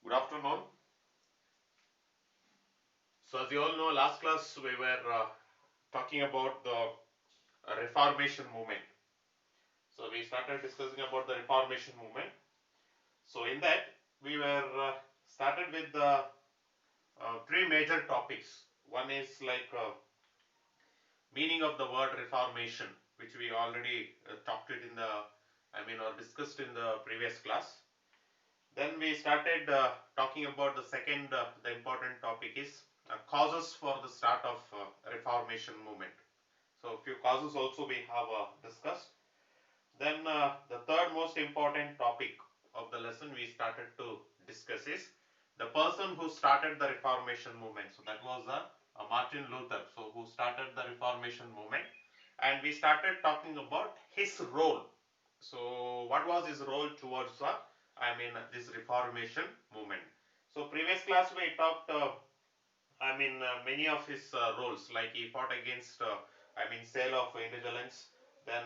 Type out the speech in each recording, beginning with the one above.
Good afternoon. So, as you all know, last class we were talking about the Reformation movement. So, we started discussing about the Reformation movement. So, in that, we were started with the three major topics. One is like meaning of the word Reformation, which we already talked it in the, or discussed in the previous class. Then we started talking about the second, the important topic is causes for the start of Reformation movement. So, a few causes also we have discussed. Then the third most important topic of the lesson we started to discuss is the person who started the Reformation movement. So, that was Martin Luther. So, who started the Reformation movement, and we started talking about his role. So, what was his role towards this Reformation movement? So, previous class we talked, many of his roles, like he fought against, sale of indulgence. Then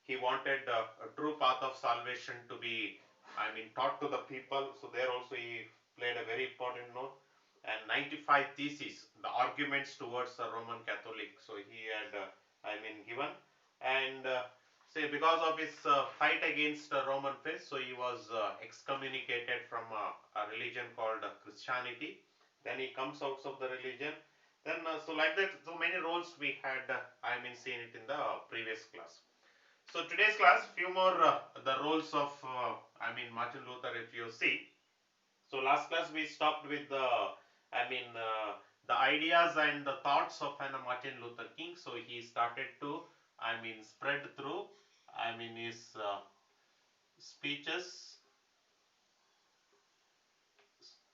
he wanted a true path of salvation to be, taught to the people. So, there also he played a very important role. And 95 theses, the arguments towards the Roman Catholic. So, he had, given. And say because of his fight against Roman faith, so he was excommunicated from a religion called Christianity. Then he comes out of the religion. Then so like that, so many roles we had seen it in the previous class. So today's class, few more the roles of Martin Luther, if you see. So last class we stopped with the the ideas and the thoughts of Martin Luther King. So he started to spread through his speeches.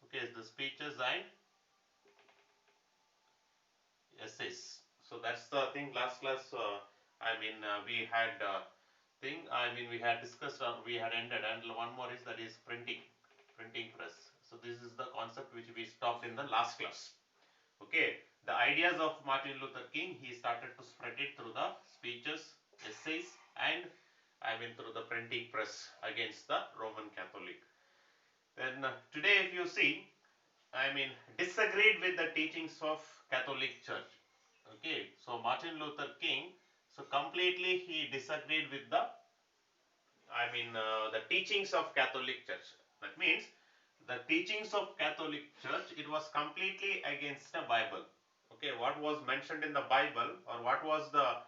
Okay, the speeches and essays. So that's the thing. Last class, we had we had discussed or we had ended, and one more is that is printing press. So this is the concept which we stopped in the last class. Okay, the ideas of Martin Luther King, he started to spread it through the speeches, essays, and through the printing press against the Roman Catholic. Then today, if you see, disagreed with the teachings of Catholic Church. Okay, so Martin Luther King, so completely he disagreed with the the teachings of Catholic Church. That means the teachings of Catholic Church, it was completely against the Bible. Okay, what was mentioned in the Bible, or what was the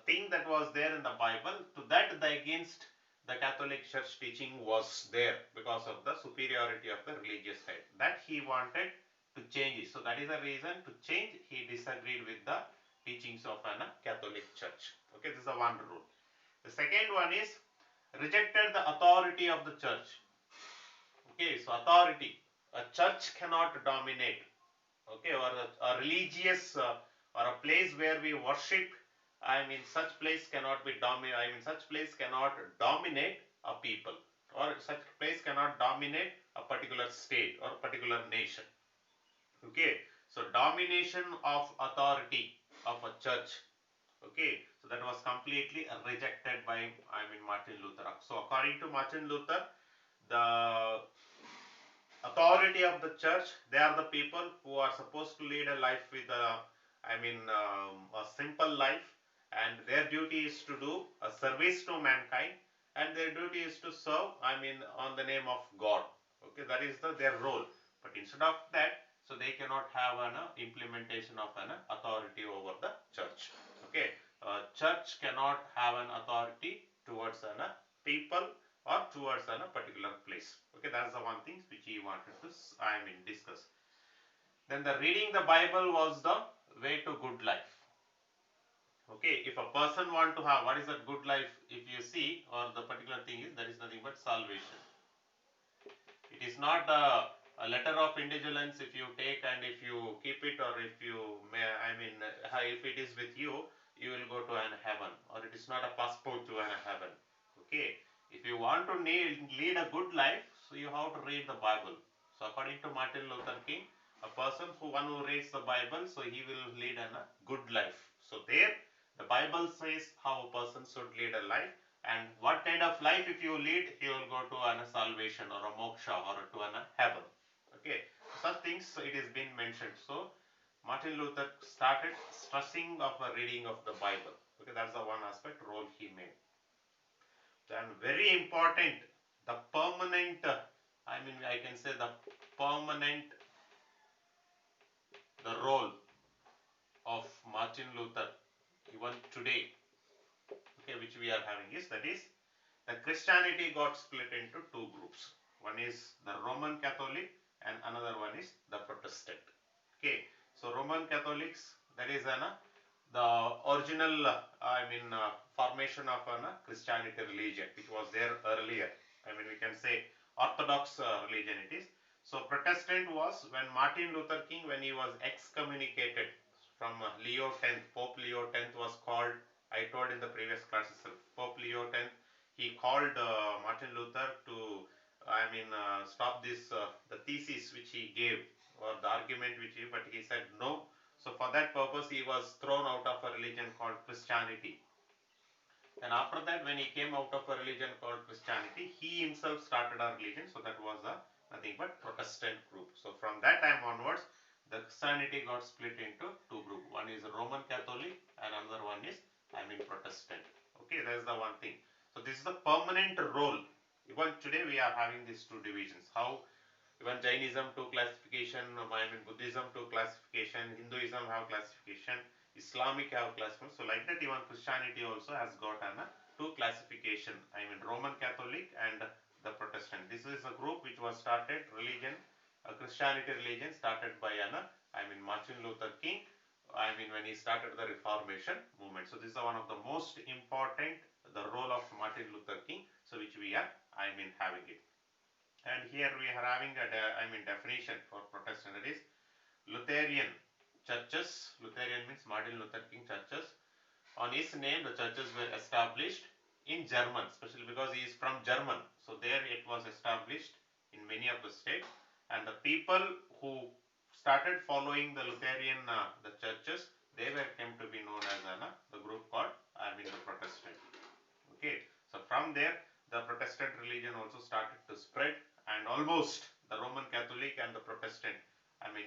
thing that was there in the Bible, to that the against the Catholic Church teaching was there because of the superiority of the religious side. That he wanted to change it. So that is the reason to change. He disagreed with the teachings of a Catholic Church. Okay, this is the one rule. The second one is rejected the authority of the church. Okay, so authority. A church cannot dominate. Okay, or a religious or a place where we worship. Such place cannot be dominate. Such place cannot dominate a people, or such place cannot dominate a particular state or a particular nation. Okay, so domination of authority of a church. Okay, so that was completely rejected by Martin Luther. So according to Martin Luther, the authority of the church, they are the people who are supposed to lead a life with a simple life, and their duty is to do a service to mankind, and their duty is to serve on the name of God. Okay, that is their role. But instead of that, so they cannot have an implementation of an authority over the church. Okay, church cannot have an authority towards an people or towards a particular place. Okay, that's the one thing which he wanted to discuss. Then the reading the Bible was the way to good life. Okay, if a person want to have what is that good life, if you see, or the particular thing is, that is nothing but salvation. It is not a letter of indulgence if you take and if you keep it, or if you may, if it is with you, you will go to an heaven, or it is not a passport to an heaven. Okay, if you want to lead a good life, so you have to read the Bible. So according to Martin Luther King, a person who reads the Bible, so he will lead a good life. So there, the Bible says how a person should lead a life, And what kind of life if you lead, he will go to an salvation or a moksha or to an heaven. Okay, such things it is been mentioned. So Martin Luther started stressing of the reading of the Bible. Okay, that's the one aspect role he made. Then very important, the permanent, I can say the permanent, the role of Martin Luther even today, okay, which we are having is, that is, the Christianity got split into two groups. One is the Roman Catholic and another one is the Protestant. Okay, so Roman Catholics, that is the original, formation of Christianity religion, which was there earlier. We can say Orthodox religion it is. So Protestant was when Martin Luther King, when he was excommunicated from Leo X, Pope Leo X was called. I told in the previous class itself, Pope Leo X, he called Martin Luther to, stop this the thesis which he gave or the argument which he, but he said no. So for that purpose, he was thrown out of a religion called Christianity. And after that, when he came out of a religion called Christianity, he himself started a religion. So that was nothing but Protestant group. So from that time onwards, the Christianity got split into two groups. One is Roman Catholic and another one is, Protestant. Okay, that is the one thing. So this is the permanent role. Even today we are having these two divisions. How even Jainism two classification, Buddhism two classification, Hinduism have classification, Islamic have classification. So like that, even Christianity also has got two classification. Roman Catholic and the Protestant. This is a group which was started religion, a Christianity religion started by Martin Luther King. When he started the Reformation movement. So this is one of the most important, the role of Martin Luther King. So which we are having it. And here we are having a definition for Protestant, that is Lutheran churches. Lutheran means Martin Luther King churches. On his name, the churches were established in German, especially because he is from German. So there it was established in many of the states, and the people who started following the Lutheran the churches, they were came to be known as the group called the Protestant. Okay, so from there the Protestant religion also started to spread, and almost the Roman Catholic and the Protestant,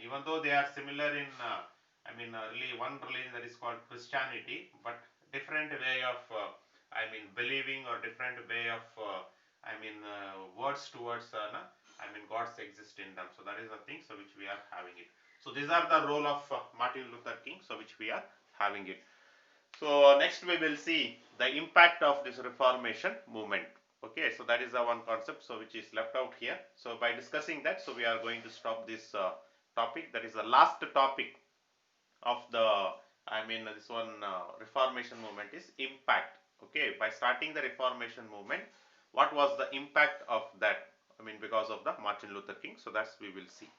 even though they are similar in really one religion, that is called Christianity, but different way of believing, or different way of words towards God's exist in them. So that is the thing, so which we are having it. So these are the role of Martin Luther King, so which we are having it. So next we will see the impact of this Reformation movement. Okay, so that is the one concept, so which is left out here. So by discussing that, so we are going to stop this topic. That is the last topic of the this one Reformation movement is impact. Okay, by starting the Reformation movement, what was the impact of that? Because of the Martin Luther King. So that's we will see.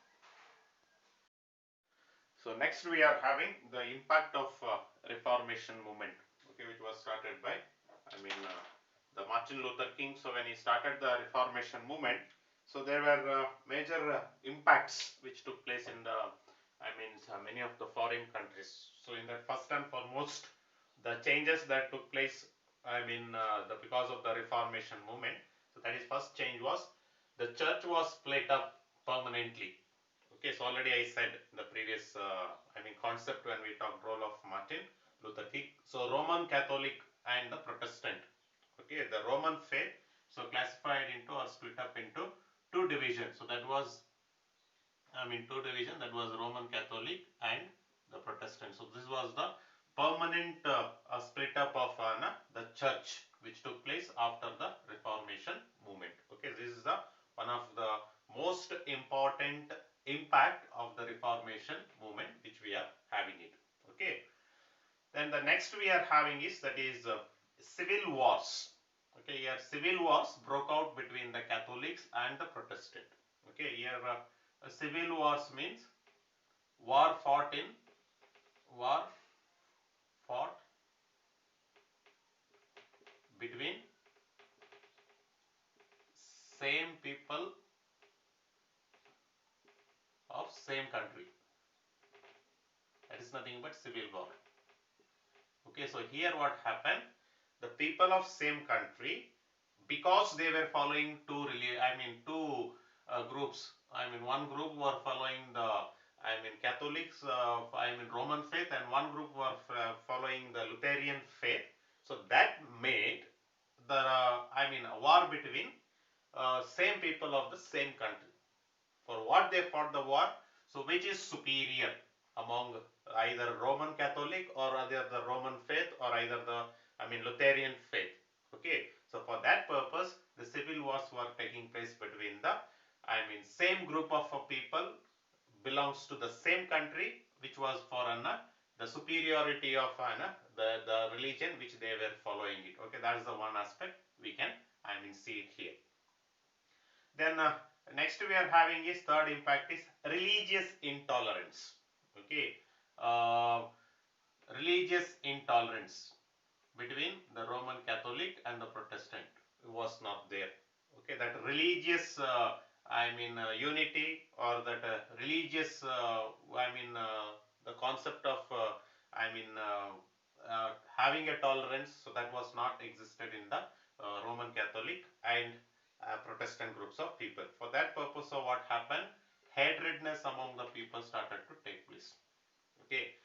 So next we are having the impact of Reformation movement. Okay, which was started by the Martin Luther King. So when he started the Reformation movement, so there were major impacts which took place in the many of the foreign countries. So in that, first and foremost, the changes that took place because of the Reformation movement. So that is, first change was the church was split up permanently. Okay, so already I said in the previous concept when we talked role of Martin Luther King. So Roman Catholic and the Protestant. Okay, the Roman faith, so classified into or split up into two divisions. So that was two divisions, that was Roman Catholic and the Protestant. So this was the permanent split up of the church which took place after the Reformation movement. Okay, this is the one of the most important impact of the Reformation movement which we are having it. Okay, then the next we are having is, that is civil wars. Okay, here civil wars broke out between the Catholics and the Protestant. Okay, here civil wars means war fought between same people of same country. That is nothing but civil war. Okay, so here what happened? the people of same country, because they were following two groups. One group were following the Catholics, Roman faith, and one group were following the Lutheran faith. So that made the a war between same people of the same country. For what they fought the war? So which is superior among either Roman Catholic or either the Roman faith or either the Lutheran faith. Okay, so for that purpose, the civil wars were taking place between the same group of people belongs to the same country, which was for the superiority of the religion which they were following it. Okay, that is the one aspect we can see it here. Then next we are having is third impact is religious intolerance. Okay, religious intolerance between the Roman Catholic and the Protestant was not there. Okay, that religious unity, or that religious the concept of having a tolerance, so that was not existed in the Roman Catholic and Protestant groups of people. For that purpose, so what happened? Hatredness among the people started to take place. Okay,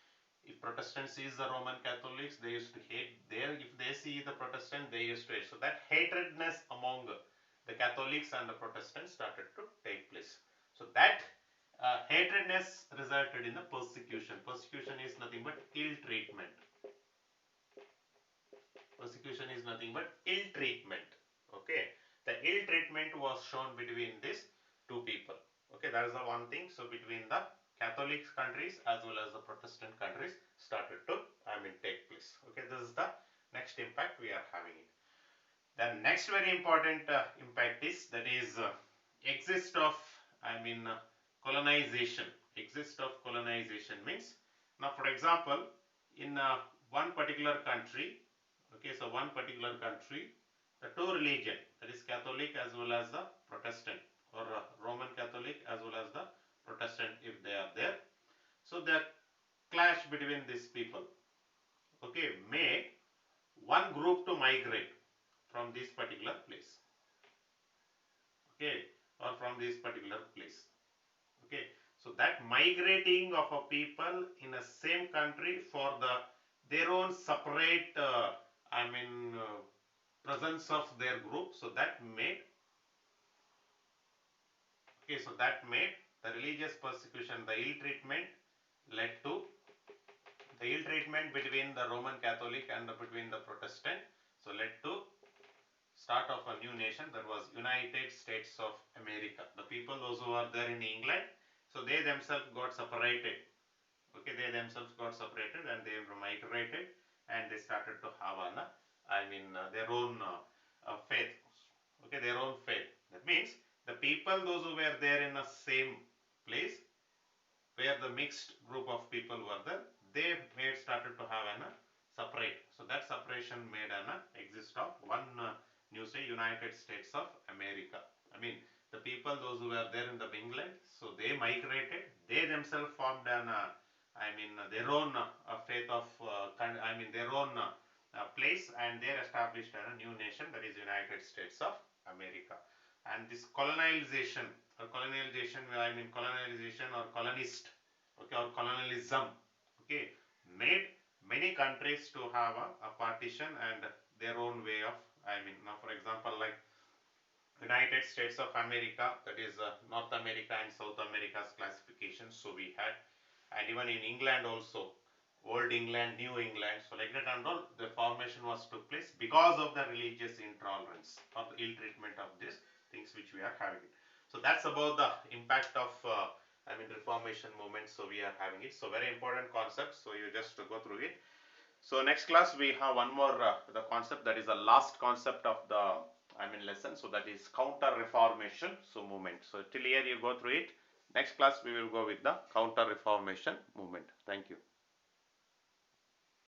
if Protestants sees the Roman Catholics, they used to hate there. If they see the Protestant, they used to hate. So that hatredness among the Catholics and the Protestants started to take place. So that hatredness resulted in the persecution. Persecution is nothing but ill treatment. Persecution is nothing but ill treatment. Okay, the ill treatment was shown between these two people. Okay, that is the one thing. So between the Catholic countries as well as the Protestant countries started to take place. Okay, this is the next impact we are having it. The next very important impact is exist of colonization. Exist of colonization means, now for example, in one particular country, okay, so one particular country, the two religion, that is Catholic as well as the Protestant, or Roman Catholic as well as the Protestant, if they are there, so the clash between these people, okay, made one group to migrate from this particular place, okay, or from this particular place. Okay, so that migrating of a people in a same country for their own separate presence of their group, so that made, okay, so that made the religious persecution, the ill treatment led to the ill treatment between the Roman Catholic and between the Protestant, so led to start of a new nation, that was United States of America. The people, those who are there in England, so they themselves got separated. Okay, they themselves got separated and they migrated, and they started to have their own faith. Okay, their own faith. That means the people, those who were there in the same place, where the mixed group of people were there, they started to have separate. So that separation made exist of one new say United States of America. The people, those who were there in the England, so they migrated. They themselves formed their own faith of their own place, and they established a new nation, that is United States of America. And this colonization or colonization or colonist, okay, or colonialism, okay, made many countries to have a partition and their own way of now for example, like United States of America, that is North America and South America's classification, so we had, and even in England also, Old England, New England, so like that and all, the formation was took place because of the religious intolerance or the ill treatment of these things which we are having it. So that's about the impact of Reformation movement, so we are having it. So very important concept, so you just go through it. So next class we have one more the concept, that is the last concept of the lesson, so that is counter reformation so movement. So till here you go through it. Next class we will go with the counter reformation movement. Thank you.